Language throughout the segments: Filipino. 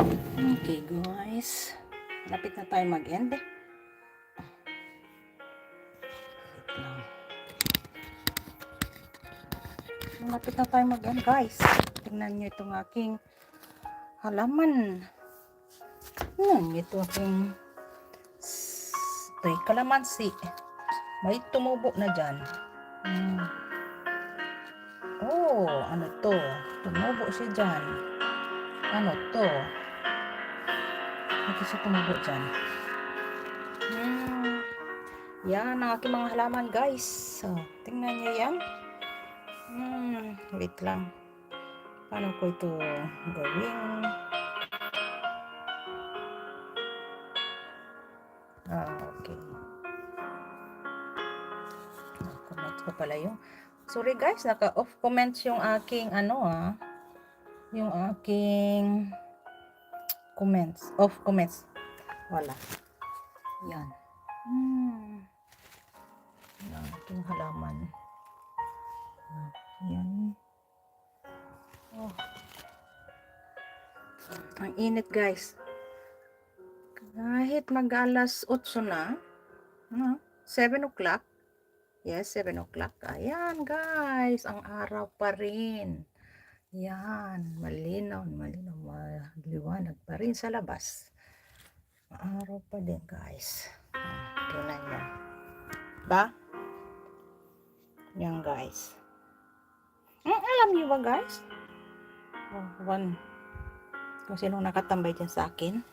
Okay guys, lapit na tayo mag-end. Lapit na tayo mag-end guys. Tingnan nyo itong aking halaman. Ito aking kalamansi. May tumubo na dyan. Oh, ano to? Tumubo siya dyan. Ano to? Ito siya tumubo dyan. Yan ang aking mga halaman guys. So, tingnan nyo yan. Wait lang. Paano ko ito gawin? Okay. Comment ko pala yung. Sorry guys, naka-off comments yung aking yung aking comments. Off comments. Wala. Yan. Yan aking halaman. Yan. Oh. Ang init guys. Kahit mag-alas 8 na, 7 o'clock. Yes, 7 o'clock. Ayan guys, ang araw pa rin. Yan, malinaw, maliwanag pa rin sa labas. Araw pa din guys. Tingnan niya. Ba? Yan guys. Alam niyo ba guys? Kung sinong nakatambay dyan sa akin.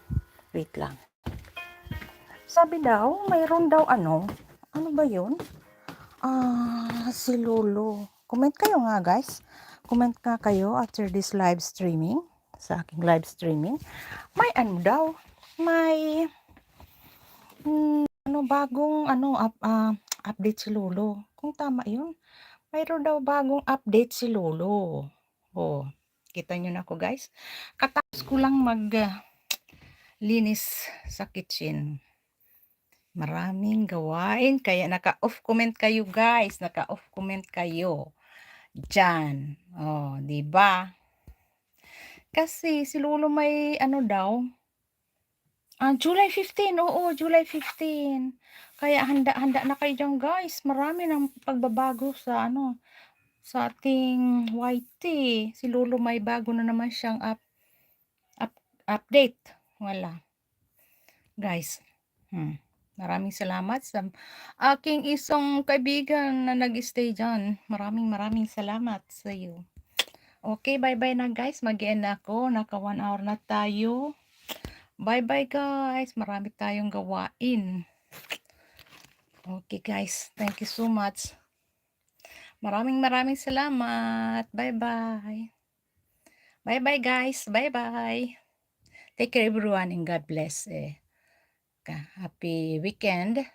Wait lang. Sabi daw, mayroon daw ano ba yun? Si Lolo. Comment kayo nga guys. Comment nga kayo after this live streaming. Sa aking live streaming. May ano daw. May bagong update si Lolo. Kung tama yun. Mayroon daw bagong update si Lolo. Oh, kita nyo na ako guys. Katapos ko lang linis sa kitchen. Maraming gawain, kaya naka-off comment kayo guys, naka-off comment kayo diyan. Oh, 'di ba? Kasi si Lolo may ano daw, July 15. Oo, July 15. Kaya handa-handa na kayo diyan guys. Marami ng pagbabago sa sa ating YT. Si Lolo may bago na naman siyang update. Wala. Guys. Maraming salamat sa aking isang kaibigan na nag-stay dyan. Maraming salamat sa iyo. Okay, bye-bye na guys. Mag-end na ako. Naka 1 hour na tayo. Bye-bye guys. Marami tayong gawain. Okay guys. Thank you so much. Maraming salamat. Bye-bye. Bye-bye guys. Bye-bye. Take care everyone and God bless. Happy weekend.